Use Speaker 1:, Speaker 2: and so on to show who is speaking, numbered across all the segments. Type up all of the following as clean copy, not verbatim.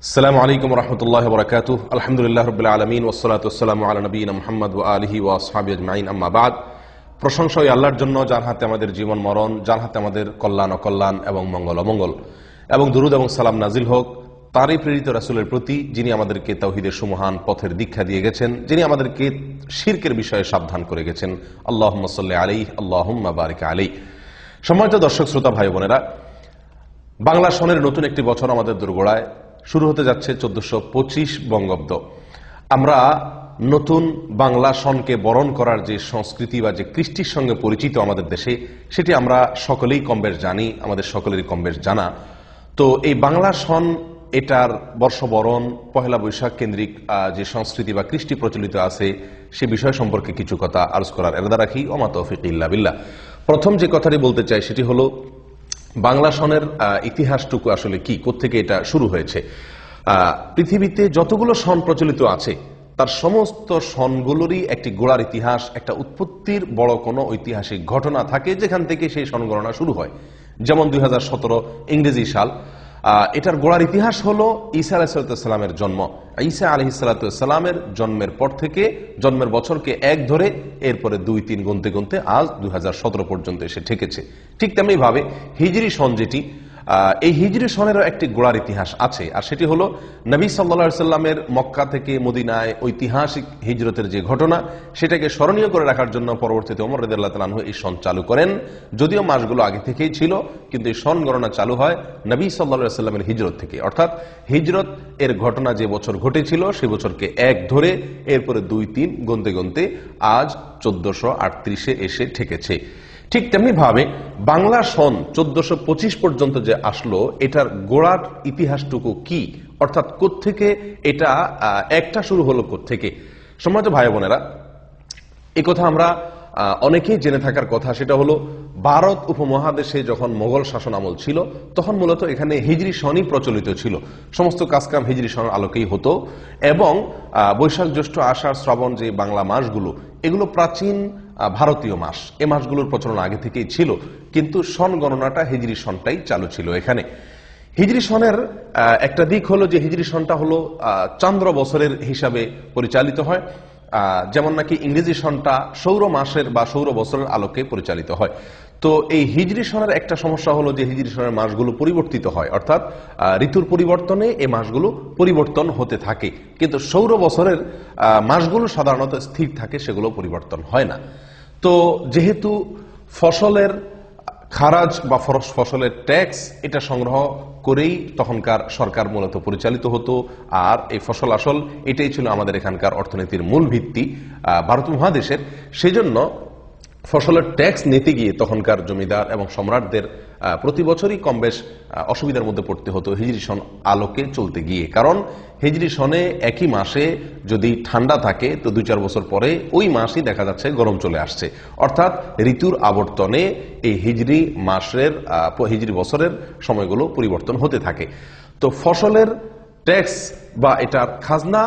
Speaker 1: আসসালামু আলাইকুম রহমতুল্লাহ বরকাতুহ। আলহামদুলিল্লাহ রবিল আলমিন ওসলাত ওসালাম আলা নবীনা মুহাম্মদ ওয়া আলিহি ওয়া আসহাবি আজমাইন, আম্মা বাদ। প্রশংসা ওই আল্লাহর জন্য যার হাতে আমাদের জীবন মরণ, যার হাতে আমাদের কল্যাণ অকল্যাণ এবং মঙ্গল অমঙ্গল, এবং দুরুদ এবং সালাম নাজিল হোক তারই প্রেরিত রাসূলের প্রতি, যিনি আমাদেরকে তাওহীদের সুমহান পথের দীক্ষা দিয়ে গেছেন, যিনি আমাদেরকে শিরকের বিষয়ে সাবধান করে গেছেন। আল্লাহুম্মা সাল্লি আলাইহি আল্লাহুম্মা বারিক আলাইহি। সম্মানিত দর্শক শ্রোতা ভাই বোনেরা, বাংলা সনের নতুন একটি বছর আমাদের দোরগোড়ায় শুরু হতে যাচ্ছে 1425 বঙ্গাব্দ। আমরা নতুন বাংলা সনকে বরণ করার যে সংস্কৃতি বা যে কৃষ্টির সঙ্গে পরিচিত আমাদের দেশে, সেটি আমরা সকলেই কমবেশ জানি, আমাদের সকলেরই কমবেশ জানা। তো এই বাংলা সন, এটার বর্ষবরণ, পহেলা বৈশাখ কেন্দ্রিক যে সংস্কৃতি বা কৃষ্টি প্রচলিত আছে, সে বিষয় সম্পর্কে কিছু কথা আরজ করার এরাদা রাখি। ওমা তৌফিক ইল্লা বিল্লাহ। প্রথম যে কথাটি বলতে চাই সেটি হলো, বাংলা সনের ইতিহাসটুকু আসলে কি, কোত্থেকে এটা শুরু হয়েছে। পৃথিবীতে যতগুলো সন প্রচলিত আছে তার সমস্ত সনগুলোরই একটি গোড়ার ইতিহাস, একটা উৎপত্তির বড় কোনো ঐতিহাসিক ঘটনা থাকে যেখান থেকে সেই সনগণনা শুরু হয়। যেমন 2017 ইংরেজি সাল, এটার গোড়ার ইতিহাস হলো ঈসা আলাইহিসসালামের জন্ম। ঈসা আলাইহিসসালামের জন্মের পর থেকে, জন্মের বছরকে এক ধরে এরপরে 2-3 গুনতে গুনতে আজ 2017 পর্যন্ত এসে ঠেকেছে। ঠিক তেমনি ভাবে হিজরি সন যেটি, এই হিজরি সনেরও একটি গোড়ার ইতিহাস আছে, আর সেটি হলো নবী সাল্লাল্লাহু আলাইহি সাল্লামের মক্কা থেকে মদিনায় ঐতিহাসিক হিজরতের যে ঘটনা, সেটাকে স্মরণীয় করে রাখার জন্য পরবর্তীতে ওমর রাদিয়াল্লাহু তাআলা আনহু এই সন চালু করেন। যদিও মাসগুলো আগে থেকেই ছিল, কিন্তু এই সন গণনা চালু হয় নবী সাল্লাল্লাহু আলাইহি সাল্লামের হিজরত থেকে। অর্থাৎ হিজরত এর ঘটনা যে বছর ঘটেছিল সেই বছরকে এক ধরে এরপরে 2-3 গুনতে গুনতে আজ 1438 এসে ঠেকেছে। ঠিক তেমনি ভাবে বাংলা সন 1425 পর্যন্ত যে আসলো, এটার গোড়ার ইতিহাসটুকু কি, অর্থাৎ কোত্থেকে এটা একটা শুরু হলো কোত্থেকে। সম্মানিত ভাই বোনেরা, এই কথা আমরা অনেকেই জেনে থাকার কথা। সেটা হলো, ভারত উপমহাদেশে যখন মোগল শাসন আমল ছিল, তখন মূলত এখানে হিজরি সনই প্রচলিত ছিল। সমস্ত কাজকাম হিজরি সনের আলোকেই হতো, এবং বৈশাখ জ্যৈষ্ঠ আষাঢ় শ্রাবণ যে বাংলা মাসগুলো, এগুলো প্রাচীন ভারতীয় মাস। এ মাসগুলোর প্রচলন আগে থেকেই ছিল, কিন্তু সন গণনাটা হিজরি সনটাই চালু ছিল এখানে। হিজরি সনের একটা দিক হলো যে হিজরি সনটা হলো চন্দ্র বছরের হিসাবে পরিচালিত হয়, যেমন নাকি ইংরেজি সনটা সৌর মাসের বা সৌর বছরের আলোকে পরিচালিত হয়। তো এই হিজরি সনের একটা সমস্যা হলো যে হিজরি সনের মাসগুলো পরিবর্তিত হয়, অর্থাৎ ঋতুর পরিবর্তনে এই মাসগুলো পরিবর্তন হতে থাকে, কিন্তু সৌর বছরের মাসগুলো সাধারণত স্থির থাকে, সেগুলো পরিবর্তন হয় না। তো যেহেতু ফসলের খারাজ বা ফসলের ট্যাক্স, এটা সংগ্রহ করেই তখনকার সরকার মূলত পরিচালিত হতো, আর এই ফসল আসল এটাই ছিল আমাদের এখানকার অর্থনীতির মূল ভিত্তি ভারত মহাদেশের। সেই জন্য ফসলের ট্যাক্স নিতে গিয়ে তখনকার জমিদার এবং সম্রাটদের প্রতি বছরই কম বেশ অসুবিধার মধ্যে পড়তে হতো হিজরি সন আলোকে চলতে গিয়ে। কারণ হিজরি সনে একই মাসে যদি ঠান্ডা থাকে, তো 2-4 বছর পরে ওই মাসই দেখা যাচ্ছে গরম চলে আসছে। অর্থাৎ ঋতুর আবর্তনে এই হিজরি মাসের হিজরি বছরের সময়গুলো পরিবর্তন হতে থাকে। তো ফসলের ট্যাক্স বা এটার খাজনা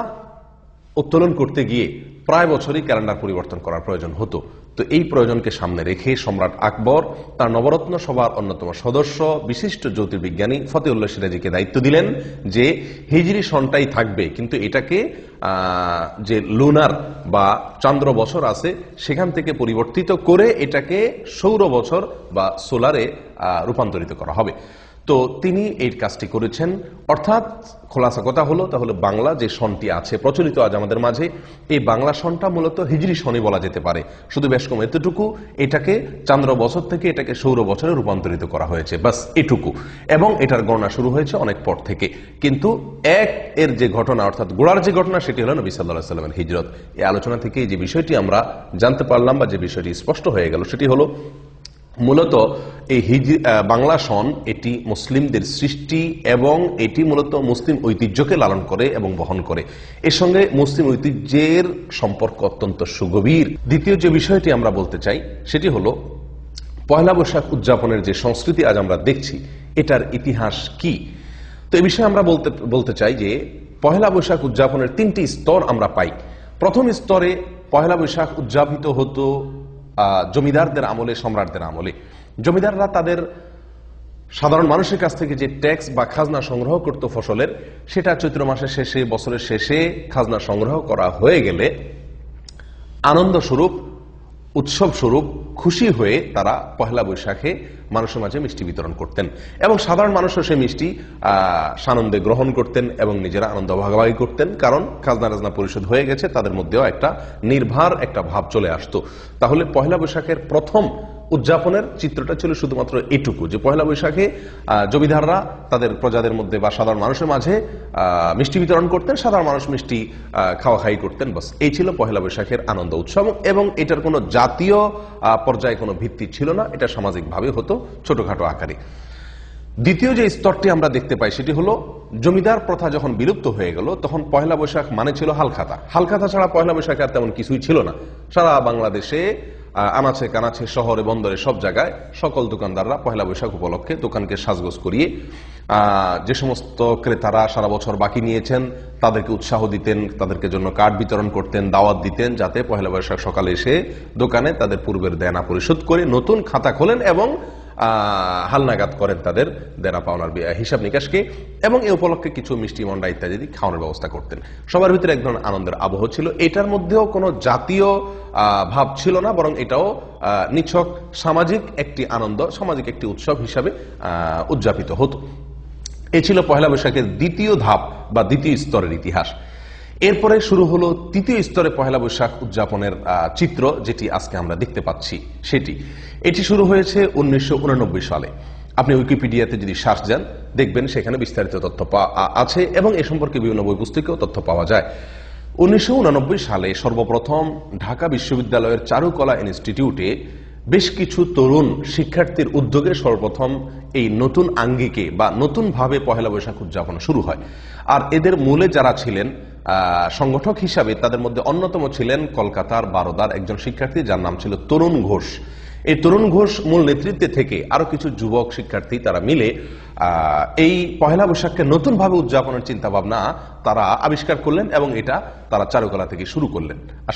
Speaker 1: উত্তোলন করতে গিয়ে প্রায় বছরই ক্যালেন্ডার পরিবর্তন করার প্রয়োজন হতো। তো এই প্রয়োজনকে সামনে রেখে সম্রাট আকবর তার নবরত্ন সভার অন্যতম সদস্য বিশিষ্ট জ্যোতির্বিজ্ঞানী ফতেউল্লাহ সিরাজীকে দায়িত্ব দিলেন যে হিজরি সনটাই থাকবে, কিন্তু এটাকে যে লুনার বা চন্দ্র বছর আছে সেখান থেকে পরিবর্তিত করে এটাকে সৌর বছর বা সোলারে রূপান্তরিত করা হবে। তো তিনি এই কাজটি করেছেন। অর্থাৎ খোলাসা কথা হলো, তাহলে বাংলা যে সনটি আছে প্রচলিত আজ আমাদের মাঝে, এই বাংলা সনটা মূলত হিজরি সনই বলা যেতে পারে। শুধু বেশ কম এতটুকু, এটাকে চন্দ্র বছর থেকে এটাকে সৌর বছরে রূপান্তরিত করা হয়েছে, বাস এটুকু। এবং এটার গণনা শুরু হয়েছে অনেক পর থেকে। কিন্তু এর যে ঘটনা, অর্থাৎ গোড়ার যে ঘটনা, সেটি হলো নবী সাল্লাল্লাহু আলাইহি সাল্লামের হিজরত। এই আলোচনা থেকে যে বিষয়টি আমরা জানতে পারলাম বা যে বিষয়টি স্পষ্ট হয়ে গেল, সেটি হলো মূলত এই বাংলা সন এটি মুসলিমদের সৃষ্টি, এবং এটি মূলত মুসলিম ঐতিহ্যকে লালন করে এবং বহন করে। এর সঙ্গে মুসলিম ঐতিহ্যের সম্পর্ক অত্যন্ত সুগভীর। দ্বিতীয় যে বিষয়টি আমরা বলতে চাই সেটি হলো, পয়লা বৈশাখ উদযাপনের যে সংস্কৃতি আজ আমরা দেখছি, এটার ইতিহাস কি। তো এই বিষয়ে আমরা বলতে চাই যে পয়লা বৈশাখ উদযাপনের 3টি স্তর আমরা পাই। প্রথম স্তরে পয়লা বৈশাখ উদযাপিত হতো জমিদারদের আমলে, সম্রাটদের আমলে। জমিদাররা তাদের সাধারণ মানুষের কাছ থেকে যে ট্যাক্স বা খাজনা সংগ্রহ করত ফসলের, সেটা চৈত্র মাসের শেষে, বছরের শেষে খাজনা সংগ্রহ করা হয়ে গেলে আনন্দ স্বরূপ, উৎসব স্বরূপ খুশি হয়ে তারা পহেলা বৈশাখে মানুষের মাঝে মিষ্টি বিতরণ করতেন এবং সাধারণ মানুষও সেই মিষ্টি সানন্দে গ্রহণ করতেন এবং নিজেরা আনন্দ ভাগাভাগি করতেন, কারণ খাজনা রাজনা পরিশোধ হয়ে গেছে, তাদের মধ্যেও একটা নির্ভার একটা ভাব চলে আসতো। তাহলে পহেলা বৈশাখের প্রথম উদযাপনের চিত্রটা ছিল শুধুমাত্র এটুকু যে পহেলা বৈশাখে জমিদাররা তাদের প্রজাদের মধ্যে বা সাধারণ মানুষের মাঝে মিষ্টি বিতরণ করতেন, সাধারণ মানুষ মিষ্টি খাওয়া খাই করতেন, বাস এই ছিল পহেলা বৈশাখের আনন্দ উৎসব। এবং এটার কোনো জাতীয় পর্যায়ে কোনো ভিত্তি ছিল না, এটা সামাজিকভাবে হতো ছোটখাটো আকারে। দ্বিতীয় যে স্তরটি আমরা দেখতে পাই সেটি হলো জমিদার প্রথা যখন বিলুপ্ত হয়ে গেল, তখন পহেলা বৈশাখ মানে ছিল হালখাতা। হালখাতা ছাড়া পহেলা বৈশাখে আর তেমন কিছুই ছিল না। সারা বাংলাদেশে আনাচে কানাচে, শহরে বন্দরে সব জায়গায় সকল দোকানদাররা পহেলা বৈশাখ উপলক্ষে দোকানকে সাজগোজ করিয়ে যে সমস্ত ক্রেতারা সারা বছর বাকি নিয়েছেন তাদেরকে উৎসাহ দিতেন, তাদেরকে জন্য কার্ড বিতরণ করতেন, দাওয়াত দিতেন, যাতে পহেলা বৈশাখ সকালে এসে দোকানে তাদের পূর্বের দেনা পরিশোধ করে নতুন খাতা খোলেন এবং হালনাগাদ করেন তাদের দেনা পাওনার হিসাব নিকাশকে, এবং এই উপলক্ষে কিছু মিষ্টি মন্ডা ইত্যাদি খাওয়ানোর ব্যবস্থা করতেন। সবার ভিতরে এক ধরনের আনন্দের আবহ ছিল। এটার মধ্যেও কোনো জাতীয় ভাব ছিল না, বরং এটাও নিছক সামাজিক একটি আনন্দ, সামাজিক একটি উৎসব হিসাবে উদযাপিত হতো। এ ছিল পহেলা বৈশাখের দ্বিতীয় ধাপ বা দ্বিতীয় স্তরের ইতিহাস। এরপরে শুরু হলো তৃতীয় স্তরে পহেলা বৈশাখ উদযাপনের চিত্র, যেটি আজকে আমরা দেখতে পাচ্ছি। এটি শুরু হয়েছে 1989 সালে। আপনি উইকিপিডিয়াতে যদি সার্চ দেন দেখবেন সেখানে বিস্তারিত তথ্য আছে এবং এ সম্পর্কে বিভিন্ন বই পুস্তকেও তথ্য পাওয়া যায়। 1989 সালে সর্বপ্রথম ঢাকা বিশ্ববিদ্যালয়ের চারুকলা ইনস্টিটিউটে বেশ কিছু তরুণ শিক্ষার্থীর উদ্যোগে সর্বপ্রথম এই নতুন আঙ্গিকে বা নতুনভাবে পহেলা বৈশাখ উদযাপন শুরু হয়। আর এদের মূলে যারা ছিলেন সংগঠক হিসাবে, তাদের মধ্যে অন্যতম ছিলেন কলকাতার বারোদার একজন শিক্ষার্থী, যার নাম ছিল তরুণ ঘোষ। এই তরুণ ঘোষ মূল নেতৃত্বে থেকে আরো কিছু যুবক শিক্ষার্থী তারা মিলে এই পহেলা বৈশাখকে নতুনভাবে উদযাপনের চিন্তা ভাবনা তারা আবিষ্কার করলেন এবং এটা তারা চারুকলা থেকে শুরু করলেন। আর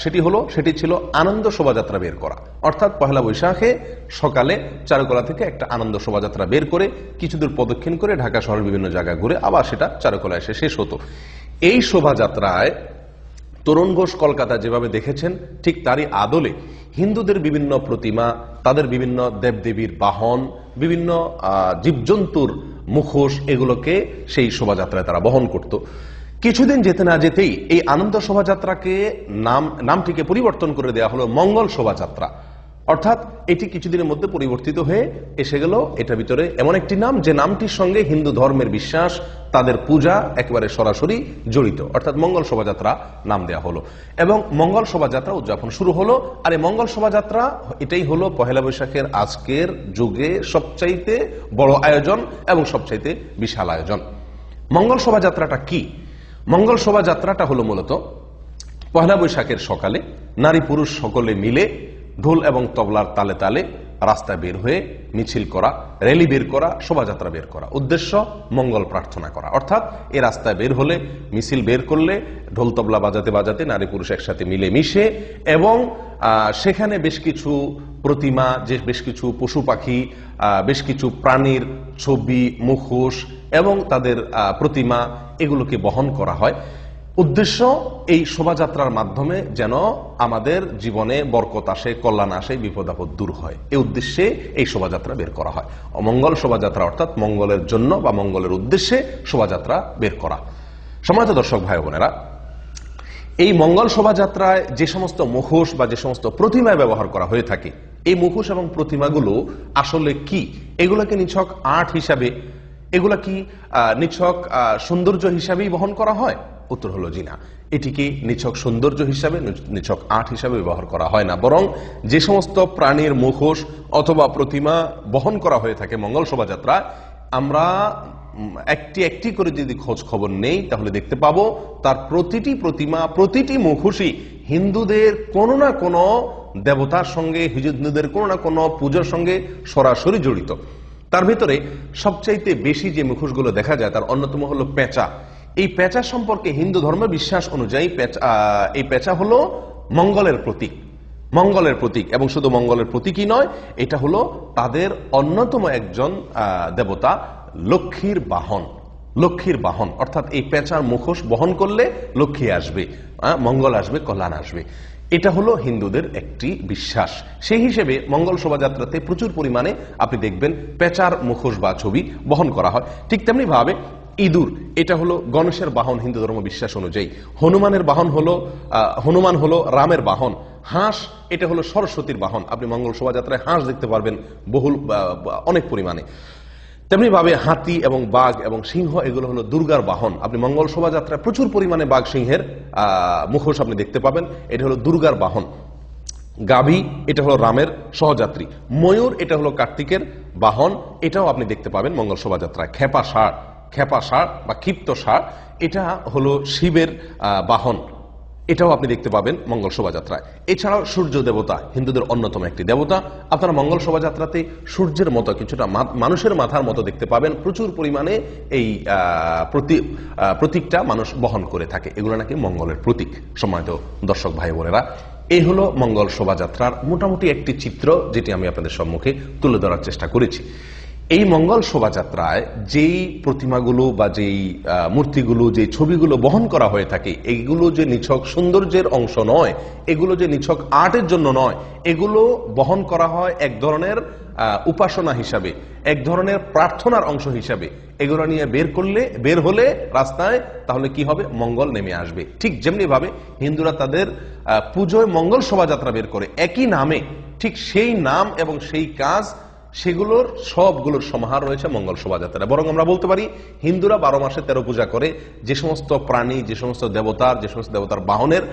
Speaker 1: সেটি ছিল আনন্দ শোভাযাত্রা বের করা। অর্থাৎ পহেলা বৈশাখে সকালে চারুকলা থেকে একটা আনন্দ শোভাযাত্রা বের করে কিছুদূর প্রদক্ষিণ করে ঢাকা শহরের বিভিন্ন জায়গা ঘুরে আবার সেটা চারুকলা এসে শেষ হতো। এই শোভাযাত্রায় তরুণ ঘোষ কলকাতা যেভাবে দেখেছেন ঠিক তারই আদলে হিন্দুদের বিভিন্ন প্রতিমা, তাদের বিভিন্ন দেবদেবীর বাহন, বিভিন্ন জীবজন্তুর মুখোশ, এগুলোকে সেই শোভাযাত্রায় তারা বহন করত। কিছুদিন যেতে না যেতেই এই আনন্দ শোভাযাত্রাকে নামটিকে পরিবর্তন করে দেওয়া হলো মঙ্গল শোভাযাত্রা। অর্থাৎ এটি কিছুদিনের মধ্যে পরিবর্তিত হয়ে এসে গেল এটার ভিতরে এমন একটি নাম যে নামটির সঙ্গে হিন্দু ধর্মের বিশ্বাস, তাদের পূজা একেবারে সরাসরি জড়িত, অর্থাৎ মঙ্গল শোভাযাত্রা নাম দেওয়া হলো এবং মঙ্গল শোভাযাত্রা উদযাপন শুরু হলো। আর এই মঙ্গল শোভাযাত্রা এটাই হলো পহেলা বৈশাখের আজকের যুগে সবচাইতে বড় আয়োজন এবং সবচাইতে বিশাল আয়োজন। মঙ্গল শোভাযাত্রাটা কি? মঙ্গল শোভাযাত্রাটা হলো মূলত পহেলা বৈশাখের সকালে নারী পুরুষ সকলে মিলে ঢোল এবং তবলার তালে তালে রাস্তায় বের হয়ে মিছিল করা, র্যালি বের করা, শোভাযাত্রা বের করা, উদ্দেশ্য মঙ্গল প্রার্থনা করা। অর্থাৎ এই রাস্তায় বের হলে, মিছিল বের করলে ঢোল তবলা বাজাতে বাজাতে নারী পুরুষ একসাথে মিলে মিশে এবং সেখানে বেশ কিছু প্রতিমা, বেশ কিছু পশু পাখি, বেশ কিছু প্রাণীর ছবি, মুখোশ এবং তাদের প্রতিমা, এগুলোকে বহন করা হয়। উদ্দেশ্য এই শোভাযাত্রার মাধ্যমে যেন আমাদের জীবনে বরকত আসে, কল্যাণ আসে, বিপদ আপদ দূর হয়, এই উদ্দেশ্যে এই শোভাযাত্রা বের করা হয়। অমঙ্গল শোভাযাত্রা অর্থাৎ মঙ্গলের জন্য বা মঙ্গলের উদ্দেশ্যে শোভাযাত্রা বের করা। সম্মানিত দর্শক ভাই বোনেরা, এই মঙ্গল শোভাযাত্রায় যে সমস্ত মুখোশ বা যে সমস্ত প্রতিমা ব্যবহার করা হয়ে থাকে, এই মুখোশ এবং প্রতিমাগুলো আসলে কি? এগুলোকে নিছক আর্ট হিসাবে, এগুলা কি নিছক সৌন্দর্য হিসাবেই বহন করা হয়? উত্তর হলো জি না, এটিকে নিছক সৌন্দর্য হিসাবে, নিছক আর্ট হিসাবে ব্যবহার করা হয় না, বরং যে সমস্ত প্রাণীর মুখোশ অথবা প্রতিমা বহন করা হয়ে থাকে মঙ্গল শোভাযাত্রায়, আমরা একটি একটি করে যদি খোঁজ খবর নেই তাহলে দেখতে পাবো তার প্রতিটি প্রতিমা, প্রতিটি মুখোশই হিন্দুদের কোনো না কোনো দেবতার সঙ্গে, হিন্দুদের কোনো না কোনো পূজার সঙ্গে সরাসরি জড়িত। তার ভিতরে সবচাইতে বেশি যে মুখোশগুলো দেখা যায় তার অন্যতম হলো পেঁচা। এই পেঁচা সম্পর্কে হিন্দু ধর্মের বিশ্বাস অনুযায়ী এই পেঁচা হলো মঙ্গলের প্রতীক। মঙ্গলের প্রতীক, এবং শুধু মঙ্গলের প্রতীকই নয়, এটা হলো তাদের অন্যতম একজন দেবতা, লক্ষ্মীর বাহন। লক্ষ্মীর বাহন অর্থাৎ এই পেঁচার মুখোশ বহন করলে লক্ষ্মী আসবে, মঙ্গল আসবে, কল্যাণ আসবে। এটা হলো হিন্দুদের একটি বিশ্বাস। সেই হিসেবে মঙ্গল শোভাযাত্রাতে প্রচুর পরিমাণে আপনি দেখবেন পেঁচার মুখোশ বা ছবি বহন করা হয়। ঠিক তেমনি ভাবে ইঁদুর, এটা হলো গণেশের বাহন হিন্দু ধর্ম বিশ্বাস অনুযায়ী। হনুমান হলো রামের বাহন। হাঁস, এটা হলো সরস্বতীর বাহন। আপনি মঙ্গল শোভাযাত্রায় হাঁস দেখতে পারবেন অনেক পরিমাণে। তেমনি ভাবে হাতি এবং বাঘ এবং সিংহ, এগুলো হলো দুর্গার বাহন। আপনি মঙ্গল শোভাযাত্রায় প্রচুর পরিমাণে বাঘ সিংহের মুখোশ আপনি দেখতে পাবেন, এটা হলো দুর্গার বাহন। গাভী, এটা হলো রামের সহযাত্রী। ময়ূর, এটা হলো কার্তিকের বাহন, এটাও আপনি দেখতে পাবেন মঙ্গল শোভাযাত্রায়। খেপা ষাঁড় বা ক্ষিপ্ত ষাঁড়, এটা হলো শিবের বাহন, এটাও আপনি দেখতে পাবেন মঙ্গল শোভাযাত্রায়। এছাড়াও সূর্য দেবতা হিন্দুদের অন্যতম একটি দেবতা। আপনারা মঙ্গল শোভাযাত্রাতে সূর্যের মতো কিছুটা মানুষের মাথার মতো দেখতে পাবেন। প্রচুর পরিমাণে এই প্রতীকটা মানুষ বহন করে থাকে, এগুলো নাকি মঙ্গলের প্রতীক। সম্মানিত দর্শক ভাই বোনেরা, এই হলো মঙ্গল শোভাযাত্রার মোটামুটি একটি চিত্র, যেটি আমি আপনাদের সম্মুখে তুলে ধরার চেষ্টা করেছি। এই মঙ্গল শোভাযাত্রায় যেই প্রতিমাগুলো বা যেই মূর্তিগুলো, যে ছবিগুলো বহন করা হয়ে থাকে, এগুলো যে নিছক সৌন্দর্যের অংশ নয়, এগুলো যে নিছক আর্টের জন্য নয়, এগুলো বহন করা হয় এক ধরনের উপাসনা হিসাবে, এক ধরনের প্রার্থনার অংশ হিসাবে। এগুলো নিয়ে বের হলে রাস্তায়, তাহলে কি হবে? মঙ্গল নেমে আসবে। ঠিক যেমনি ভাবে হিন্দুরা তাদের পুজোয় মঙ্গল শোভাযাত্রা বের করে একই নামে, ঠিক সেই নাম এবং সেই কাজ, সেগুলোর সবগুলোর সমাহার রয়েছে মঙ্গল শোভাযাত্রা। বরং আমরা বলতে পারি হিন্দুরা 12 মাসে 13 পূজা করে। যে সমস্ত প্রাণী, যে সমস্ত দেবতার বাহনের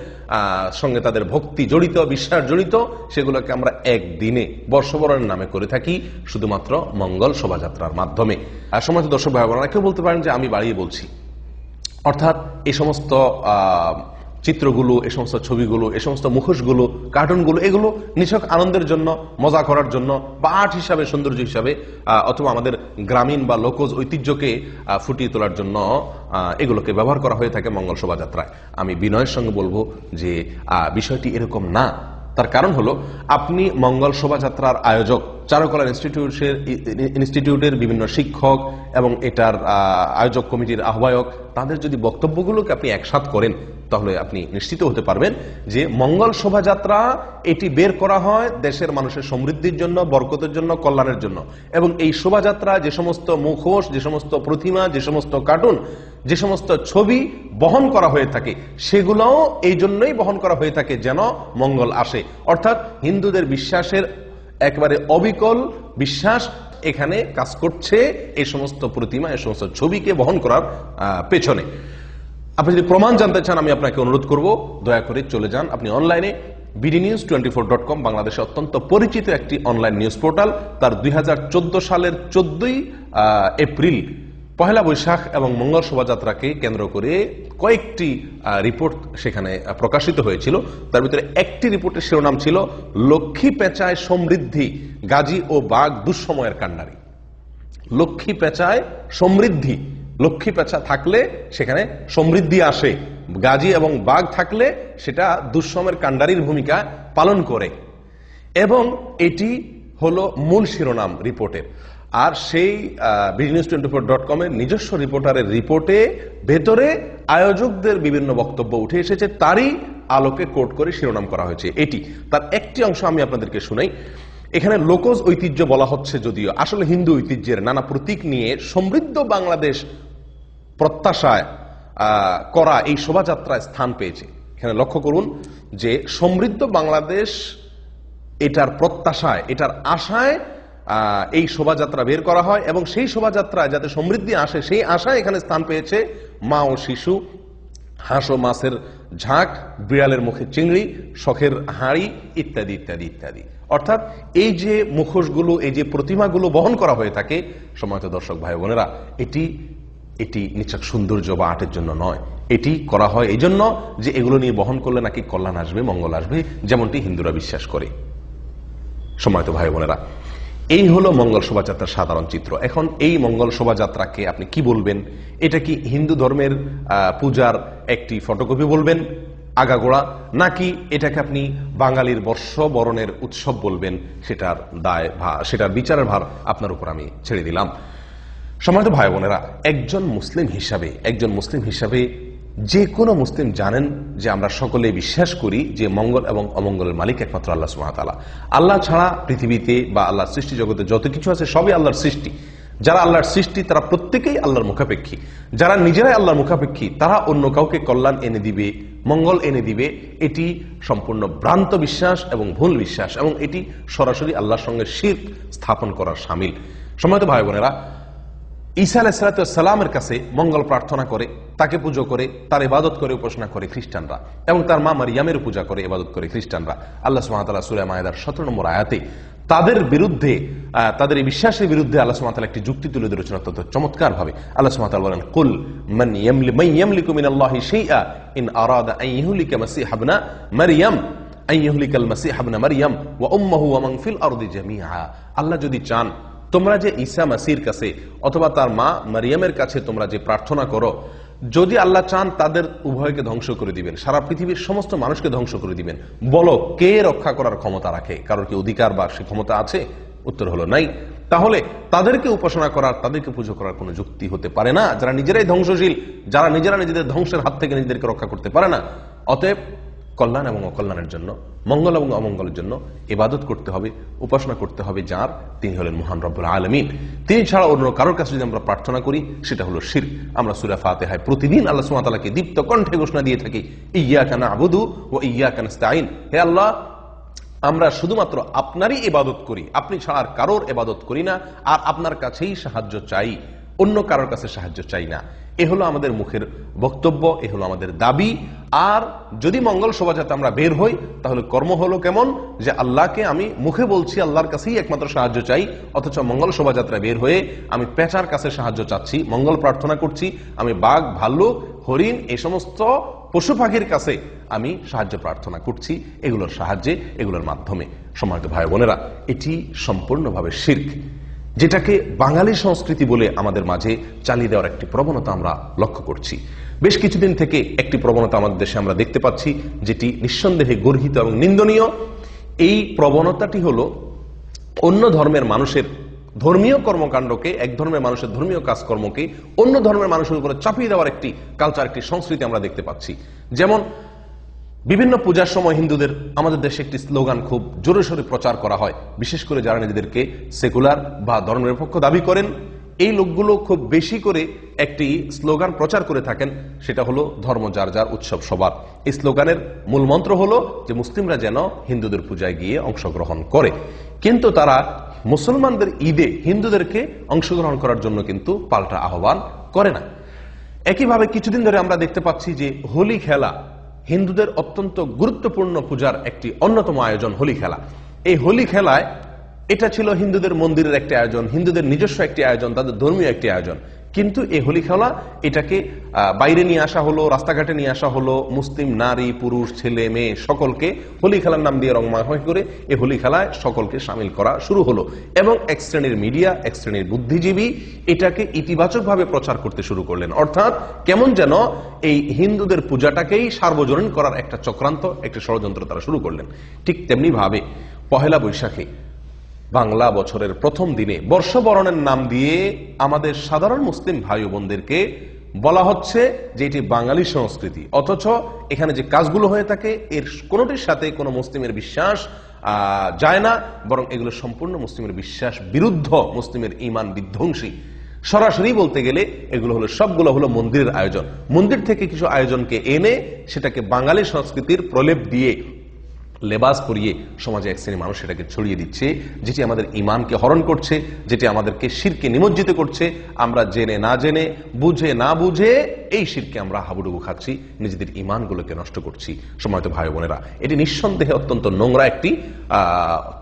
Speaker 1: সঙ্গে তাদের ভক্তি জড়িত, বিশ্বাস জড়িত, সেগুলোকে আমরা একদিনে বর্ষবরণের নামে করে থাকি, শুধুমাত্র মঙ্গল শোভাযাত্রার মাধ্যমে। আর সম্মানিত দর্শক ভাই বোনেরা, কেউ বলতে পারেন যে আমি বাড়িয়ে বলছি, অর্থাৎ এই সমস্ত চিত্রগুলো, এই সমস্ত ছবিগুলো, এই সমস্ত মুখোশগুলো, কার্টুনগুলো, এগুলো নিছক আনন্দের জন্য, মজা করার জন্য, বা আর্ট হিসাবে, সৌন্দর্য হিসাবে, অথবা আমাদের গ্রামীণ বা লোকজ ঐতিহ্যকে ফুটিয়ে তোলার জন্য এগুলোকে ব্যবহার করা হয়ে থাকে মঙ্গল শোভাযাত্রায়। আমি বিনয়ের সঙ্গে বলবো যে বিষয়টি এরকম না। তার কারণ হলো, আপনি মঙ্গল শোভাযাত্রার আয়োজক, চারুকলা ইনস্টিটিউটের বিভিন্ন শিক্ষক এবং এটার আয়োজক কমিটির আহ্বায়ক, তাদের যদি বক্তব্যগুলোকে আপনি একসাথ করেন, তাহলে আপনি নিশ্চিত হতে পারবেন যে মঙ্গল শোভাযাত্রা এটি বের করা হয় দেশের মানুষের সমৃদ্ধির জন্য, বরকতের জন্য, কল্যাণের জন্য। এবং এই শোভাযাত্রা যে সমস্ত মুখোশ, যে সমস্ত প্রতিমা, যে সমস্ত কার্টুন, যে সমস্ত ছবি বহন করা হয়ে থাকে, সেগুলোও এই জন্যই বহন করা হয়ে থাকে যেন মঙ্গল আসে। অর্থাৎ হিন্দুদের বিশ্বাসের একেবারে অবিকল বিশ্বাস এখানে কাজ করছে এই সমস্ত প্রতিমা, এই সমস্ত ছবিকে বহন করার পেছনে। আপনি যদি প্রমাণ জানতে চান, আমি আপনাকে অনুরোধ করব, দয়া করে চলে যান আপনি অনলাইনে bdnews24.com, বাংলাদেশে অত্যন্ত পরিচিত একটি অনলাইন নিউজ পোর্টাল। তার 2014 সালের 14ই এপ্রিল, পহেলা বৈশাখ এবং মঙ্গল শোভাযাত্রাকে কেন্দ্র করে কয়েকটি রিপোর্ট সেখানে প্রকাশিত হয়েছিল। তার ভিতরে একটি রিপোর্টের শিরোনাম ছিল লক্ষ্মী পেঁচায় সমৃদ্ধি, গাজী ও বাঘ দুঃসময়ের কান্ডারি। লক্ষ্মী পেঁচায় সমৃদ্ধি, লক্ষ্মী পেঁচা থাকলে সেখানে সমৃদ্ধি আসে, গাজী এবং বাঘ থাকলে সেটা দুঃসময়ের কান্ডারির ভূমিকা পালন করে। এবং এটি হলো মূল শিরোনাম রিপোর্টের। আর সেই bdnews24.com এর নিজস্ব রিপোর্টারের রিপোর্টে ভেতরে আয়োজকদের বিভিন্ন বক্তব্য উঠে এসেছে, তারই আলোকে কোট করে শিরোনাম করা হয়েছে এটি। তার একটি অংশ আমি আপনাদেরকে শুনাই। এখানে লোকজ ঐতিহ্য বলা হচ্ছে, যদিও আসলে হিন্দু ঐতিহ্যের নানা প্রতীক নিয়ে সমৃদ্ধ বাংলাদেশ প্রত্যাশায় করা এই শোভাযাত্রায় স্থান পেয়েছে। এখানে লক্ষ্য করুন যে সমৃদ্ধ বাংলাদেশ, এটার প্রত্যাশায়, এটার আশায় এই শোভাযাত্রা বের করা হয়, এবং সেই শোভাযাত্রায় যাতে সমৃদ্ধি আসে, সেই আশায় এখানে স্থান পেয়েছে মা ও শিশু, হাঁস ও মাছের ঝাঁক, বিড়ালের মুখে চিংড়ি, শখের হাঁড়ি, ইত্যাদি ইত্যাদি ইত্যাদি। অর্থাৎ এই যে মুখোশগুলো, এই যে প্রতিমাগুলো বহন করা হয়ে থাকে, সম্মানিত দর্শক ভাই বোনেরা, এটি নিছক সৌন্দর্য বা আর্টের জন্য নয়। এটি করা হয় এই জন্য যে এগুলো নিয়ে বহন করলে নাকি কল্যাণ আসবে, মঙ্গল আসবে, যেমনটি হিন্দুরা বিশ্বাস করে। সম্মানিত ভাই বোনেরা, এই হলো মঙ্গল শোভাযাত্রার সাধারণ চিত্র। এখন এই মঙ্গল শোভাযাত্রাকে আপনি কি বলবেন? এটা কি হিন্দু ধর্মের পূজার একটি ফটোকপি বলবেন? আগাগোড়া, নাকি এটাকে আপনি বাঙালির বর্ষবরণের উৎসব বলবেন, সেটার দায় সেটার বিচারের ভার আপনার উপর আমি ছেড়ে দিলাম। সম্মানিত ভাই বোনেরা, একজন মুসলিম হিসাবে যে কোনো মুসলিম জানেন যে আমরা সকলে বিশ্বাস করি যে মঙ্গল এবং অমঙ্গলের মালিক একমাত্র আল্লাহ সুবহানাহু ওয়া তাআলা। আল্লাহ ছাড়া পৃথিবীতে বা আল্লাহর সৃষ্টি জগতে যত কিছু আছে সবই আল্লাহর সৃষ্টি। যারা আল্লাহর সৃষ্টি তারা প্রত্যেকেই আল্লাহর মুখাপেক্ষী। যারা নিজেরাই আল্লাহর মুখাপেক্ষী তারা অন্য কাউকে কল্যাণ এনে দিবে, মঙ্গল এনে দিবে, এটি সম্পূর্ণ ভ্রান্ত বিশ্বাস এবং ভুল বিশ্বাস, এবং এটি সরাসরি আল্লাহর সঙ্গে শিরক স্থাপন করার শামিল। সম্মানিত ভাই বোনেরা, ঈসা আলাইহিস সালামের কাছে মঙ্গল প্রার্থনা করে, তাকে পুজো করে, তার ইবাদত করে, উপাসনা করে খ্রিস্টানরা, এবং তার মা মারিয়ামের পূজা করে, ইবাদত করে খ্রিস্টানরা। আল্লাহ সুবহানাহু ওয়া তাআলা সূরা মায়েদার 17 নম্বর আয়াতে তাদের বিরুদ্ধে, তাদের এই বিশ্বাসের বিরুদ্ধে আল্লাহ সুবহানাহু ওয়া তাআলা একটি যুক্তি তুলে ধরেছেন অত্যন্ত চমৎকার ভাবে। আল্লাহ সুবহানাহু ওয়া তাআলা বলেন, কুল মান ইয়ামলিকু মিনাল্লাহি শাইআ ইন আরাদা আন ইহলিকা মাসিহ ইবনা মারইয়াম আন ইহলিকাল মাসিহ ইবনা মারইয়াম ওয়া উম্মুহু ওয়া মান ফিল আরদি জামিআ। আল্লাহ যদি চান, তোমরা যে ঈসা মাসির কাছে অথবা তার মা মারিয়ামের কাছে তোমরা যে প্রার্থনা করো, যদি আল্লাহ চান তাদের উভয়কে ধ্বংস করে দিবেন, সারা পৃথিবীর সমস্ত মানুষকে ধ্বংস করে দিবেন। বলো, কে রক্ষা করার ক্ষমতা রাখে? কারোর কি অধিকার বা সে ক্ষমতা আছে? উত্তর হলো নাই। তাহলে তাদেরকে উপাসনা করার, তাদেরকে পুজো করার কোনো যুক্তি হতে পারে না, যারা নিজেরাই ধ্বংসশীল, যারা নিজেরা নিজেদের ধ্বংসের হাত থেকে নিজেদেরকে রক্ষা করতে পারে না। অতএব কল্যাণ এবং অকল্যাণের জন্য, মঙ্গল এবং অমঙ্গলের জন্য ইবাদত করতে হবে, উপাসনা করতে হবে যার, তিনি হলেন মহান রব্বুল আলামিন। তিনি ছাড়া অন্য কারোর কাছে যদি আমরা প্রার্থনা করি সেটা হলো শিরক। আমরা সূরা ফাতিহায় প্রতিদিন আল্লাহ সুবহানাহু ওয়া তাআলাকে দীপ্ত কণ্ঠে ঘোষণা দিয়ে থাকি, ইয়্যাকা না'বুদু ওয়া ইয়্যাকা নাস্তাঈন। হে আল্লাহ, আমরা শুধুমাত্র আপনারই ইবাদত করি, আপনি ছাড়া আর কারোর ইবাদত করি না, আর আপনার কাছেই সাহায্য চাই, অন্য কারোর কাছে সাহায্য চাই না। এ হলো আমাদের মুখের বক্তব্য, এ হলো আমাদের দাবি। আর যদি মঙ্গল শোভাযাত্রা আমরা বের হই, তাহলে কর্ম হলো কেমন, যে আল্লাহকে আমি মুখে বলছি, আল্লাহর কাছেই একমাত্র সাহায্য চাই, অথচ মঙ্গল শোভাযাত্রা বের হয়ে আমি পেঁচার কাছে সাহায্য চাচ্ছি, মঙ্গল প্রার্থনা করছি, আমি বাঘ, ভাল্লুক, হরিণ, এই সমস্ত পশু পাখির কাছে আমি সাহায্য প্রার্থনা করছি, এগুলোর সাহায্যে, এগুলোর মাধ্যমে। সম্মানিত ভাই বোনেরা, এটি সম্পূর্ণভাবে শিরক, যেটাকে বাঙালি সংস্কৃতি বলে আমাদের মাঝে চালিয়ে দেওয়ার একটি প্রবণতা আমরা লক্ষ্য করছি। বেশ কিছুদিন থেকে একটি প্রবণতা আমাদের দেশে আমরা দেখতে পাচ্ছি, যেটি নিঃসন্দেহে গর্হিত এবং নিন্দনীয়। এই প্রবণতাটি হলো অন্য ধর্মের মানুষের ধর্মীয় কর্মকাণ্ডকে, এক ধর্মের মানুষের ধর্মীয় কাজকর্মকে অন্য ধর্মের মানুষের উপরে চাপিয়ে দেওয়ার একটি কালচার, একটি সংস্কৃতি আমরা দেখতে পাচ্ছি। যেমন বিভিন্ন পূজার সময় হিন্দুদের, আমাদের দেশে একটি স্লোগান খুব জোরে সোরে প্রচার করা হয়, বিশেষ করে যারা নিজেদেরকে সেকুলার বা ধর্মনিরপেক্ষ দাবি করেন, এই লোকগুলো খুব বেশি করে একটি স্লোগান প্রচার করে থাকেন, সেটা হলো ধর্ম যার যার, উৎসব সবার। এই স্লোগানের মূল মন্ত্র হলো যে মুসলিমরা যেন হিন্দুদের পূজায় গিয়ে অংশগ্রহণ করে, কিন্তু তারা মুসলমানদের ঈদে হিন্দুদেরকে অংশগ্রহণ করার জন্য কিন্তু পাল্টা আহ্বান করে না। একইভাবে কিছুদিন ধরে আমরা দেখতে পাচ্ছি যে হোলি খেলা, হিন্দুদের অত্যন্ত গুরুত্বপূর্ণ পূজার একটি অন্যতম আয়োজন হোলি খেলা। এই হোলি খেলায়, এটা ছিল হিন্দুদের মন্দিরের একটি আয়োজন, হিন্দুদের নিজস্ব একটি আয়োজন, তাদের ধর্মীয় একটি আয়োজন, কিন্তু এই হোলি খেলা এটাকে বাইরে নিয়ে আসা হলো, রাস্তাঘাটে নিয়ে আসা হলো, মুসলিম নারী, পুরুষ, ছেলে, মেয়ে সকলকে হোলি খেলার নাম দিয়ে রংময় করে এই হোলি খেলায় সকলকে সামিল করা শুরু হলো, এবং এক শ্রেণীর মিডিয়া, এক শ্রেণীর বুদ্ধিজীবী এটাকে ইতিবাচকভাবে প্রচার করতে শুরু করলেন। অর্থাৎ কেমন যেন এই হিন্দুদের পূজাটাকেই সার্বজনীন করার একটা চক্রান্ত, একটা ষড়যন্ত্র তারা শুরু করলেন। ঠিক তেমনি ভাবে পহেলা বৈশাখে, বাংলা বছরের প্রথম দিনে বর্ষবরণের নাম দিয়ে আমাদের সাধারণ মুসলিম ভাই বোনদেরকে বলা হচ্ছে যে এটি বাঙালি সংস্কৃতি, অথচ এখানে যে কাজগুলো হয়ে থাকে এর কোনোটির সাথে কোনো মুসলিমের বিশ্বাস যায় না, বরং এগুলো সম্পূর্ণ মুসলিমের বিশ্বাস বিরুদ্ধ, মুসলিমের ঈমান বিধ্বংসী। সরাসরি বলতে গেলে এগুলো হলো, সবগুলো হলো মন্দিরের আয়োজন। মন্দির থেকে কিছু আয়োজনকে এনে সেটাকে বাঙালি সংস্কৃতির প্রলেপ দিয়ে, লেবাস পরিয়ে সমাজে এক শ্রেণী মানুষ সেটাকে ছড়িয়ে দিচ্ছে, যেটি আমাদের ঈমানকে হরণ করছে, যেটি আমাদেরকে শিরকে নিমজ্জিত করছে। আমরা জেনে না জেনে, বুঝে না বুঝে এই শিরকে আমরা হাবুডুবু খাচ্ছি, নিজেদের ঈমানগুলোকে নষ্ট করছি। সম্মানিত ভাই বোনেরা, এটি নিঃসন্দেহে অত্যন্ত নোংরা একটি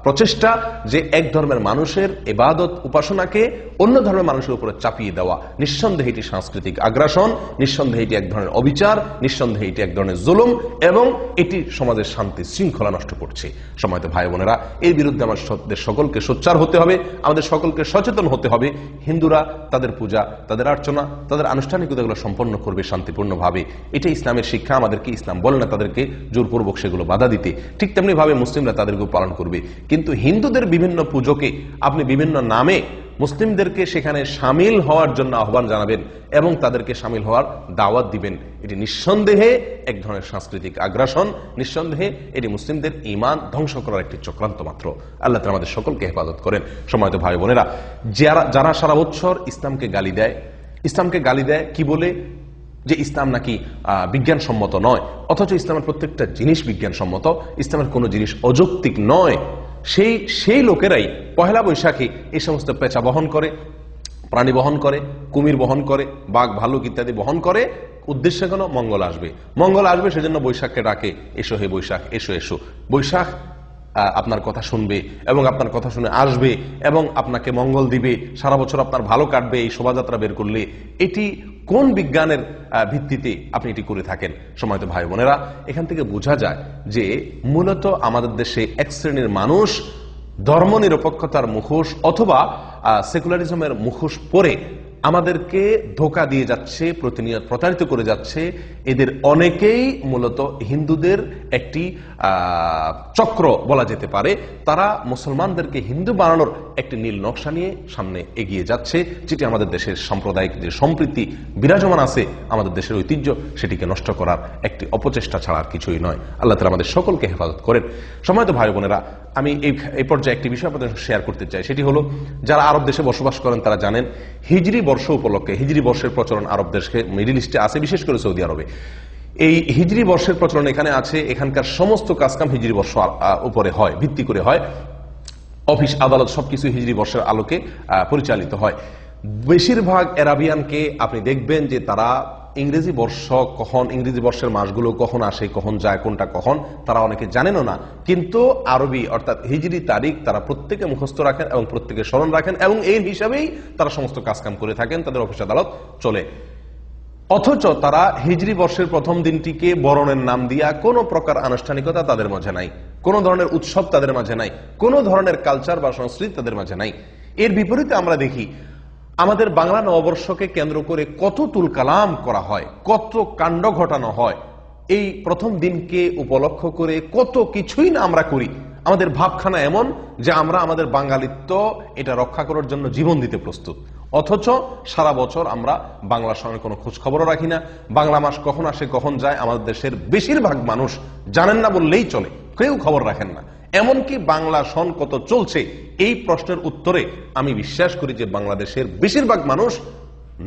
Speaker 1: প্রচেষ্টা, যে এক ধর্মের মানুষের ইবাদত উপাসনাকে অন্য ধর্মের মানুষের উপরে চাপিয়ে দেওয়া। নিঃসন্দেহে এটি সাংস্কৃতিক আগ্রাসন, নিঃসন্দেহে এটি এক ধরনের অবিচার, নিঃসন্দেহে এটি এক ধরনের জুলুম, এবং এটি সমাজের শান্তি শৃঙ্খলা নষ্ট করছে। সম্মানিত ভাই বোনেরা, এর বিরুদ্ধে আমাদের সকলকে সোচ্চার হতে হবে, আমাদের সকলকে সচেতন হতে হবে। হিন্দুরা তাদের পূজা, তাদের অর্চনা, তাদের আনুষ্ঠানিকতাগুলো সম্পন্ন করবে শান্তিপূর্ণভাবে। এটা ইসলামের শিক্ষা, আমাদেরকে ইসলাম বলে না তাদেরকে জোরপূর্বক সেগুলো বাধা দিতে। ঠিক তেমনি ভাবে মুসলিমরা তাদেরকেও পালন করবে। কিন্তু হিন্দুদের বিভিন্ন পুজোকে আপনি বিভিন্ন নামে মুসলিমদেরকে সেখানে সামিল হওয়ার জন্য আহ্বান জানাবেন এবং তাদেরকে সামিল হওয়ার দাওয়াত দিবেন, এটি নিঃসন্দেহে এক ধরনের সাংস্কৃতিক আগ্রাসন, নিঃসন্দেহে এটি মুসলিমদের ঈমান ধ্বংস করার একটি চক্রান্ত মাত্র। আল্লাহ তাআলা আমাদের সকলকে হেফাজত করেন। সম্মানিত ভাই বোনেরা, যারা সারা বছর ইসলামকে গালি দেয় কি বলে, যে ইসলাম নাকি বিজ্ঞানসম্মত নয়, অথচ ইসলামের প্রত্যেকটা জিনিস বিজ্ঞানসম্মত, ইসলামের কোনো জিনিস অযৌক্তিক নয়, সেই লোকেরাই পহেলা বৈশাখে এই সমস্ত পেঁচা বহন করে, প্রাণী বহন করে, কুমির বহন করে, বাঘ ভালুক ইত্যাদি বহন করে। উদ্দেশ্য কেন? মঙ্গল আসবে, সেজন্য বৈশাখকে ডাকে, এসো হে বৈশাখ, এসো এসো। বৈশাখ আপনার কথা শুনবে এবং আপনার কথা শুনে আসবে এবং আপনাকে মঙ্গল দিবে, সারা বছর আপনার ভালো কাটবে এই শোভাযাত্রা বের করলে। এটি কোন বিজ্ঞানের ভিত্তিতে আপনি এটি করে থাকেন? সম্মানিত ভাই বোনেরা, এখান থেকে বোঝা যায় যে মূলত আমাদের দেশে এক শ্রেণীর মানুষ ধর্মনিরপেক্ষতার মুখোশ অথবা সেকুলারিজমের মুখোশ পরে আমাদেরকে ধোঁকা দিয়ে যাচ্ছে, প্রতিনিয়ত প্রতারিত করে যাচ্ছে। এদের অনেকেই মূলত হিন্দুদের একটি চক্র বলা যেতে পারে। তারা মুসলমানদেরকে হিন্দু বানানোর একটি নীল নকশা নিয়ে সামনে এগিয়ে যাচ্ছে, যেটি আমাদের দেশের সাম্প্রদায়িক যে সম্প্রীতি বিরাজমান আছে, আমাদের দেশের ঐতিহ্য, সেটিকে নষ্ট করার একটি অপচেষ্টা ছাড়া আর কিছুই নয়। আল্লাহ তাআলা আমাদের সকলকে হেফাজত করেন। সম্মানিত ভাই বোনেরা, আমি এই পর্যায়ে একটি বিষয় আপনাদের শেয়ার করতে চাই। সেটি হলো, যারা আরব দেশে বসবাস করেন তারা জানেন হিজরি বর্ষ উপলক্ষে, হিজরি বর্ষের প্রচলন আরব দেশে, মিডল ইস্টে আছে, বিশেষ করে সৌদি আরবে। এই হিজরি বর্ষের প্রচলন এখানে আছে। এখানকার সমস্ত কাজকাম হিজরি বর্ষ উপরে হয়, ভিত্তি করে হয়। অফিস আদালত সবকিছু হিজরি বর্ষের আলোকে পরিচালিত হয়। বেশিরভাগ আরাবিয়ানকে আপনি দেখবেন যে তারা ইংরেজি বর্ষের মাসগুলো কখন আসে, কখন যায়, কোনটা কখন, তারা অনেকে জানেনও না। কিন্তু আরবি অর্থাৎ হিজরি তারিখ তারা প্রত্যেকে মুখস্থ রাখেন এবং প্রত্যেকে স্মরণ রাখেন এবং এই হিসাবেই তারা সমস্ত কাজকাম করে থাকেন, তাদের অফিস আদালত চলে। অথচ তারা হিজরি বর্ষের প্রথম দিনটিকে বরণের নাম দিয়া কোনো প্রকার আনুষ্ঠানিকতা তাদের মাঝে নাই, কোনো ধরনের উৎসব তাদের মাঝে নাই, কোনো ধরনের কালচার বা সংস্কৃতি তাদের মাঝে নাই। এর বিপরীতে আমরা দেখি আমাদের বাংলা নববর্ষকে কেন্দ্র করে কত তুলকালাম করা হয়, কত কাণ্ড ঘটানো হয়। এই প্রথম দিনকে উপলক্ষ করে কত কিছুই না আমরা করি। আমাদের ভাবখানা এমন যে আমরা আমাদের বাঙালিত্ব এটা রক্ষা করার জন্য জীবন দিতে প্রস্তুত, অথচ সারা বছর আমরা বাংলা সনের কোনো খোঁজ খবরও রাখি না। বাংলা মাস কখন আসে কখন যায় আমাদের দেশের বেশিরভাগ মানুষ জানেন না বললেই চলে, কেউ খবর রাখেন না। এমনকি বাংলা সন কত চলছে এই প্রশ্নের উত্তরে আমি বিশ্বাস করি যে বাংলাদেশের বেশিরভাগ মানুষ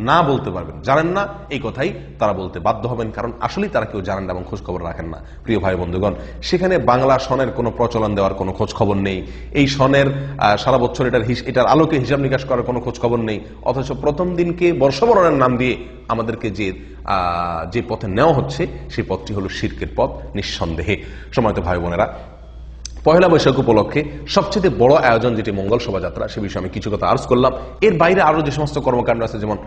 Speaker 1: না বলতে পারবেন, জানেন না, এই কথাই তারা বলতে বাধ্য হবেন, কারণ আসলেই তারা কেউ জানেন না এবং খোঁজ খবর রাখেন না। প্রিয় ভাই বন্ধুগণ, সেখানে বাংলা সনের কোনো প্রচলন দেওয়ার কোনো খোঁজ খবর নেই, এই সনের সারা বছর এটার আলোকে হিসাব নিকাশ করার কোনো খোঁজ খবর নেই। অথচ প্রথম দিনকে বর্ষবরণের নাম দিয়ে আমাদেরকে যে পথে নেওয়া হচ্ছে সেই পথটি হলো শিরকের পথ নিঃসন্দেহে। সম্মানিত ভাই বোনেরা, পয়লা বৈশাখ উপলক্ষে সবচেয়ে বড় আয়োজন যেটি মঙ্গল শোভাযাত্রা, সে বিষয়ে আমি কিছু কথা আর্জ করলাম। এর বাইরে আরো যে সমস্ত কর্মকাণ্ড আছে, যেমন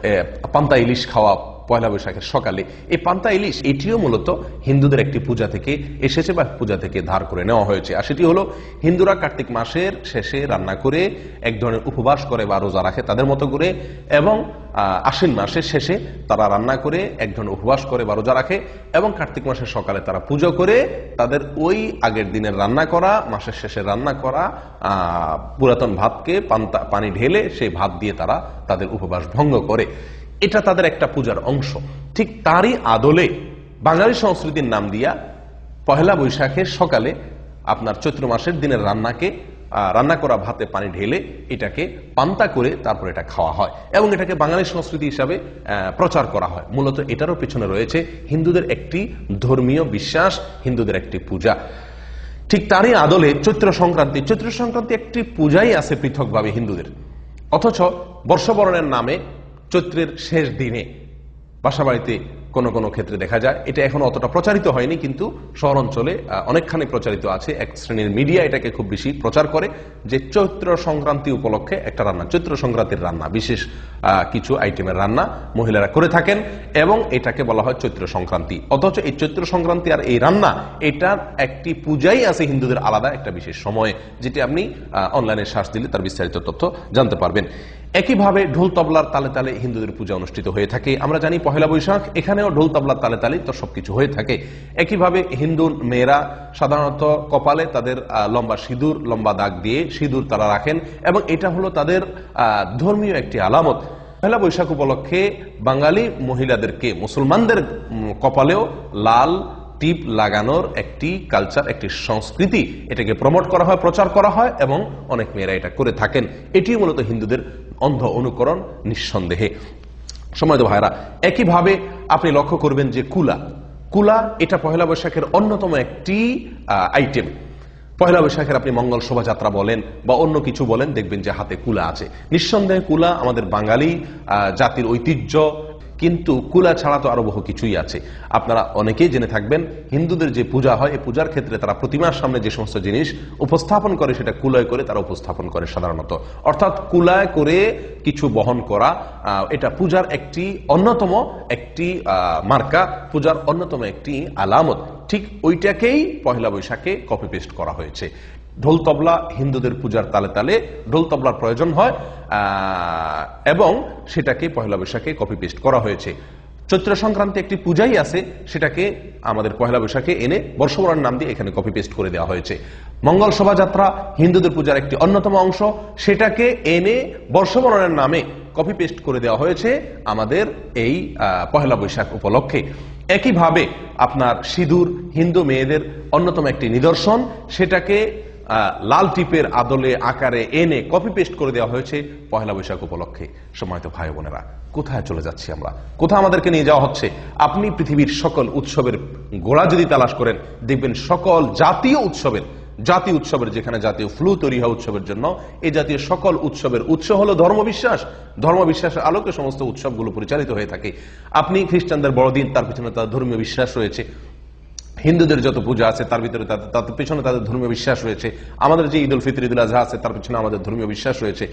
Speaker 1: পান্তা ইলিশ খাওয়া পয়লা বৈশাখের সকালে, এই পান্তা ইলিশ এটিও মূলত হিন্দুদের একটি পূজা থেকে এসেছে বা পূজা থেকে ধার করে নেওয়া হয়েছে। আর সেটি হলো হিন্দুরা কার্তিক মাসের শেষে রান্না করে এক ধরনের উপবাস করে বা রোজা রাখে তাদের মতো করে, এবং আশ্বিন মাসের শেষে তারা রান্না করে এক ধরনের উপবাস করে বা রোজা রাখে, এবং কার্তিক মাসের সকালে তারা পুজো করে তাদের ওই আগের দিনের রান্না করা, মাসের শেষে রান্না করা পুরাতন ভাতকে পানি ঢেলে সেই ভাত দিয়ে তারা তাদের উপবাস ভঙ্গ করে। এটা তাদের একটা পূজার অংশ। ঠিক তারই আদলে বাঙালি সংস্কৃতির নাম দিয়া পহেলা বৈশাখের সকালে আপনার চৈত্র মাসের দিনের রান্না করা ভাতে পানি ঢেলে এটাকে পান্তা করে তারপর এটা খাওয়া হয় এবং এটাকে বাঙালি সংস্কৃতি হিসাবে প্রচার করা হয়। মূলত এটারও পিছনে রয়েছে হিন্দুদের একটি ধর্মীয় বিশ্বাস, হিন্দুদের একটি পূজা। ঠিক তারই আদলে চৈত্র সংক্রান্তি একটি পূজাই আছে পৃথকভাবে হিন্দুদের, অথচ বর্ষবরণের নামে চৈত্রের শেষ দিনে বাসাবাড়িতে কোন কোন ক্ষেত্রে দেখা যায়, এটা এখন অতটা প্রচারিত হয়নি কিন্তু শহর অঞ্চলে অনেকখানি প্রচারিত আছে। এক শ্রেণীর মিডিয়া এটাকে খুব বেশি প্রচার করে যে চৈত্র সংক্রান্তি উপলক্ষে একটা রান্না, চৈত্র সংক্রান্তির রান্না, বিশেষ কিছু আইটেমের রান্না মহিলারা করে থাকেন এবং এটাকে বলা হয় চৈত্র সংক্রান্তি। অথচ এই চৈত্র সংক্রান্তি আর এই রান্না, এটার একটি পূজাই আছে হিন্দুদের আলাদা একটা বিশেষ সময়ে, যেটি আপনি অনলাইনে সার্চ দিলে তার বিস্তারিত তথ্য জানতে পারবেন। একইভাবে ঢোল তবলার তালে তালে হিন্দুদের পূজা অনুষ্ঠিত হয়ে থাকে। আমরা জানি পহেলা বৈশাখ, এখানেও ঢোল তবলার তালে তালে তো সবকিছু হয়ে থাকে। একইভাবে হিন্দু মেয়েরা সাধারণত কপালে তাদের লম্বা সিঁদুর, লম্বা দাগ দিয়ে সিঁদুর তারা রাখেন এবং এটা হলো তাদের ধর্মীয় একটি আলামত। পহেলা বৈশাখ উপলক্ষে বাঙালি মহিলাদেরকে, মুসলমানদের কপালেও লাল টিপ লাগানোর একটি কালচার, একটি সংস্কৃতি, এটাকে প্রমোট করা হয়, প্রচার করা হয় এবং অনেক মেয়েরা এটা করে থাকেন। এটি মূলত হিন্দুদের অন্ধ অনুকরণ নিঃসন্দেহে। সময়ত ভাইরা, একইভাবে আপনি লক্ষ্য করবেন যে কুলা এটা পহেলা বৈশাখের অন্যতম একটি আইটেম। পহেলা বৈশাখের আপনি মঙ্গল শোভাযাত্রা বলেন বা অন্য কিছু বলেন, দেখবেন যে হাতে কুলা আছে। নিঃসন্দেহে কুলা আমাদের বাঙালি জাতির ঐতিহ্য, কিন্তু কুলা ছাড়া তো আরো বহু কিছুই আছে। আপনারা অনেকেই জেনে থাকবেন হিন্দুদের যে পূজা হয়, এই পূজার ক্ষেত্রে তারা প্রতিমার সামনে যে সমস্ত জিনিস উপস্থাপন করে সেটা কুলায় করে তারা উপস্থাপন করে সাধারণত। অর্থাৎ কুলায় করে কিছু বহন করা, এটা পূজার একটি অন্যতম একটি মার্কা, পূজার অন্যতম একটি আলামত। ঠিক ওইটাকেই পহেলা বৈশাখে কপি পেস্ট করা হয়েছে। ঢোল তবলা হিন্দুদের পূজার তালে তালে ঢোল তবলার প্রয়োজন হয় এবং সেটাকে পহেলা বৈশাখে কপি পেস্ট করা হয়েছে। চৈত্র সংক্রান্তি একটি পূজাই আছে, সেটাকে আমাদের পহেলা বৈশাখে এনে বর্ষবরণের নাম দিয়ে এখানে কপি পেস্ট করে দেওয়া হয়েছে। মঙ্গল শোভাযাত্রা হিন্দুদের পূজার একটি অন্যতম অংশ, সেটাকে এনে বর্ষবরণের নামে কপি পেস্ট করে দেওয়া হয়েছে আমাদের এই পহেলা বৈশাখ উপলক্ষে। একইভাবে আপনার সিঁদুর হিন্দু মেয়েদের অন্যতম একটি নিদর্শন, সেটাকে লাল টিপের আদলে আকারে এনে কপি পেস্ট করে দেওয়া হয়েছে পহেলা বৈশাখ উপলক্ষে। সম্মানিত ভাই বোনেরা, কোথায় চলে যাচ্ছি আমরা, কোথায় আমাদেরকে নিয়ে যাওয়া হচ্ছে? আপনি পৃথিবীর সকল উৎসবের গোড়া যদি তালাশ করেন, দেখবেন সকল জাতীয় উৎসবের যেখানে জাতীয় ফ্লু তৈরি হয় উৎসবের জন্য, এই জাতীয় সকল উৎসবের উৎস হলো ধর্মবিশ্বাস। ধর্মবিশ্বাসের আলোকে সমস্ত উৎসবগুলো পরিচালিত হয়ে থাকে। আপনি খ্রিস্টানদের বড়দিন, তার পিছনে তার ধর্মীয় বিশ্বাস রয়েছে। হিন্দুদের যত পূজা আছে তার ভিতরে তাদের পেছনে তাদের ধর্মীয় বিশ্বাস রয়েছে। আমাদের যে ঈদ উল ফিতর, ঈদ উল আজহা আছে, তার পেছনে আমাদের ধর্মীয় বিশ্বাস রয়েছে।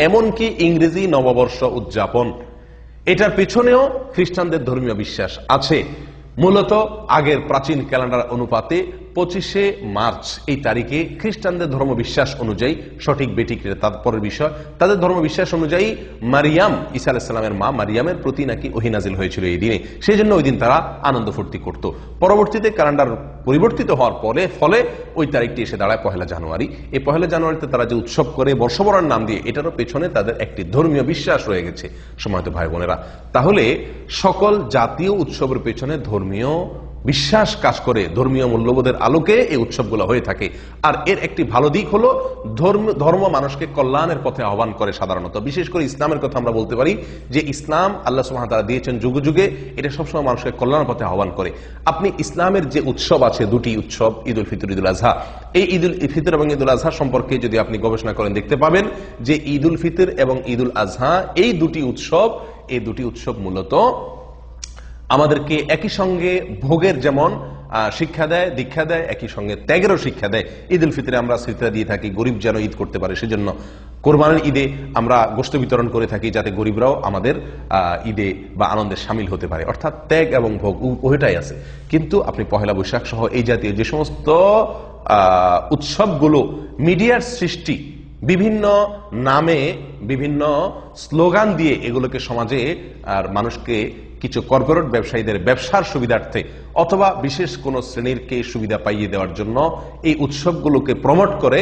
Speaker 1: এমনকি ইংরেজি নববর্ষ উদযাপন, এটার পেছনেও খ্রিস্টানদের ধর্মীয় বিশ্বাস আছে। মূলত আগের প্রাচীন ক্যালেন্ডার অনুপাতে 25শে মার্চ এই তারিখে খ্রিস্টানদের ধর্ম বিশ্বাস অনুযায়ী, সঠিক বেঠিক তারপরের বিষয়, তাদের ধর্ম বিশ্বাস অনুযায়ী মারিয়াম, ঈসা আলাইহিস সালামের মা মারিয়ামের প্রতি নাকি ওহী নাজিল হয়েছিল এই দিনে, সেই জন্য ওই দিন তারা আনন্দ ফুর্তি করত। পরবর্তীতে ক্যালেন্ডার পরিবর্তিত হওয়ার ফলে ওই তারিখটি এসে দাঁড়ায় পহেলা জানুয়ারি। এই পহেলা জানুয়ারিতে তারা যে উৎসব করে বর্ষবরণ নাম দিয়ে, এটারও পেছনে তাদের একটি ধর্মীয় বিশ্বাস রয়ে গেছে। সম্মানিত ভাই বোনেরা, তাহলে সকল জাতীয় উৎসবের পেছনে ধর্মীয় বিশ্বাস কাজ করে, ধর্মীয় মূল্যবোধের আলোকে এই উৎসবগুলো হয়ে থাকে। আর এর একটি ভালো দিক হলো ধর্ম মানুষকে কল্যাণের পথে আহ্বান করে। সাধারণত বিশেষ করে ইসলামের কথা আমরা বলতে পারি যে ইসলাম আল্লাহ সুবহানাহু ওয়া তাআলা দিয়েছেন যুগে যুগে, এটা সবসময় মানুষকে কল্যাণের পথে আহ্বান করে। আপনি ইসলামের যে উৎসব আছে, দুটি উৎসব, ঈদ উল ফিতর, ঈদ উল আজহা, এই ঈদ উল ফিতর এবং ঈদ উল আজহা সম্পর্কে যদি আপনি গবেষণা করেন, দেখতে পাবেন যে ঈদ উল ফিতর এবং ঈদ উল আজহা এই দুটি উৎসব মূলত আমাদেরকে একই সঙ্গে ভোগের যেমন শিক্ষা দেয়, দীক্ষা দেয়, একই সঙ্গে ত্যাগেরও শিক্ষা দেয়। ঈদ উল ফিতরে আমরা শ্রীতা দিয়ে থাকি গরিব যেন ঈদ করতে পারে, সেজন্য কোরবানির ঈদে আমরা গোশত বিতরণ করে থাকি যাতে গরিবরাও আমাদের ঈদে বা আনন্দে সামিল হতে পারে। অর্থাৎ ত্যাগ এবং ভোগ উভয়টাই আছে। কিন্তু আপনি পহেলা বৈশাখ সহ এই জাতীয় যে সমস্ত উৎসবগুলো মিডিয়ার সৃষ্টি, বিভিন্ন নামে বিভিন্ন স্লোগান দিয়ে এগুলোকে সমাজে আর মানুষকে কিছু কর্পোরেট ব্যবসায়ীদের ব্যবসার সুবিধার্থে অথবা বিশেষ কোন শ্রেণীরকে সুবিধা পাইয়ে দেওয়ার জন্য এই উৎসবগুলোকে প্রমোট করে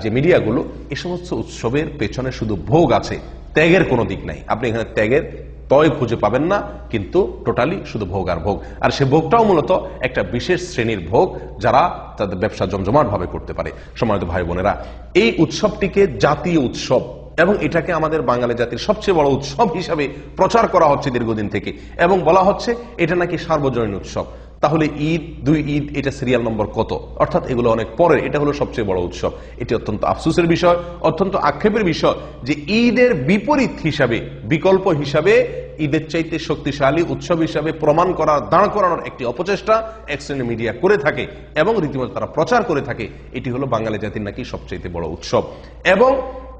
Speaker 1: যে মিডিয়াগুলো, এই সমস্ত উৎসবের পেছনে শুধু ভোগ আছে, ত্যাগের কোনো দিক নাই। আপনি এখানে ত্যাগের তয় খুঁজে পাবেন না, কিন্তু টোটালি শুধু ভোগ আর ভোগ। আর সে ভোগটাও মূলত একটা বিশেষ শ্রেণীর ভোগ, যারা তাদের ব্যবসা জমজমাট ভাবে করতে পারে। সম্মানিত ভাই বোনেরা, এই উৎসবটিকে জাতীয় উৎসব এবং এটাকে আমাদের বাঙালি জাতির সবচেয়ে বড় উৎসব হিসাবে প্রচার করা হচ্ছে দীর্ঘদিন থেকে, এবং বলা হচ্ছে এটা নাকি সার্বজনীন উৎসব। তাহলে ঈদ, দুই ঈদ, এটা সিরিয়াল নম্বর কত? অর্থাৎ এগুলো অনেক পরের, এটা হলো সবচেয়ে বড় উৎসব। এটি অত্যন্ত আফসোসের বিষয়, অত্যন্ত আক্ষেপের বিষয় যে ঈদের বিপরীত হিসাবে, বিকল্প হিসাবে ঈদের চাইতে শক্তিশালী উৎসব হিসাবে প্রমাণ করার, দাঁড় করানোর একটি অপচেষ্টা এক শ্রেণীর মিডিয়া করে থাকে এবং রীতিমতো তারা প্রচার করে থাকে এটি হলো বাঙালি জাতির নাকি সবচেয়ে বড় উৎসব। এবং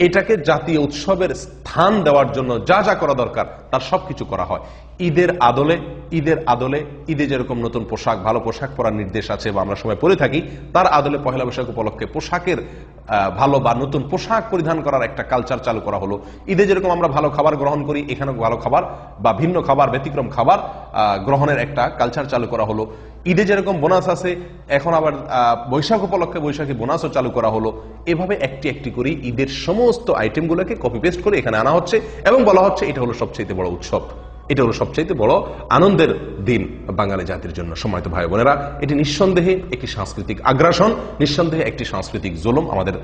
Speaker 1: এটাকে জাতীয় উৎসবের স্থান দেওয়ার জন্য যা যা করা দরকার তার সবকিছু করা হয়। ঈদের আদলে ঈদে যেরকম নতুন পোশাক, ভালো পোশাক পরার নির্দেশ আছে বা আমরা সবাই পরে থাকি, তার আদলে পহেলা বৈশাখ উপলক্ষে পোশাকের ভালো বা নতুন পোশাক পরিধান করার একটা কালচার চালু করা হলো। ঈদে যেরকম আমরা ভালো খাবার গ্রহণ করি, এখানেও ভালো খাবার বা ভিন্ন খাবার, ব্যতিক্রম খাবার গ্রহণের একটা কালচার চালু করা হলো। ঈদে যেরকম বোনাস আছে, এখন আবার বৈশাখ উপলক্ষে বৈশাখী বোনাসও চালু করা হলো। এভাবে একটি একটি করে ঈদের সমস্ত আইটেমগুলোকে কপি পেস্ট করে এখানে আনা হচ্ছে এবং বলা হচ্ছে এটা হলো সবচেয়ে বড় উৎসব, এটা হলো সবচাইতে বড় আনন্দের দিন বাঙালি জাতির জন্য। সম্মানিত ভাই বোনেরা, এটি নিঃসন্দেহে একটি সাংস্কৃতিক আগ্রাসন, নিঃসন্দেহে একটি সাংস্কৃতিক জুলুম আমাদের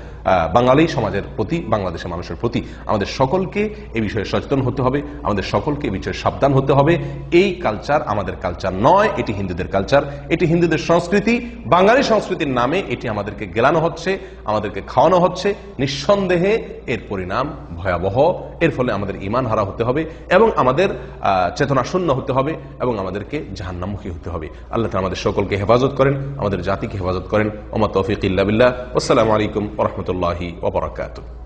Speaker 1: বাঙালি সমাজের প্রতি, বাংলাদেশের মানুষের প্রতি। আমাদের সকলকে এই বিষয়ে সচেতন হতে হবে, আমাদের সকলকে এই বিষয়ে সাবধান হতে হবে। এই কালচার আমাদের কালচার নয়, এটি হিন্দুদের কালচার, এটি হিন্দুদের সংস্কৃতি। বাঙালি সংস্কৃতির নামে এটি আমাদেরকে গেলানো হচ্ছে, আমাদেরকে খাওয়ানো হচ্ছে। নিঃসন্দেহে এর পরিণাম ভয়াবহ। এর ফলে আমাদের ঈমান হারা হতে হবে এবং আমাদের চেতনা শূন্য হতে হবে এবং আমাদেরকে জাহান্নামমুখী হতে হবে। আল্লাহ তাআলা আমাদের সকলকে হেফাজত করেন, আমাদের জাতিকে হেফাজত করেন। ওমা তৌফিক ইল্লা বিল্লাহ। আসসালামু আলাইকুম ওয়া রাহমাতুল্লাহি ওয়া বারাকাতুহু।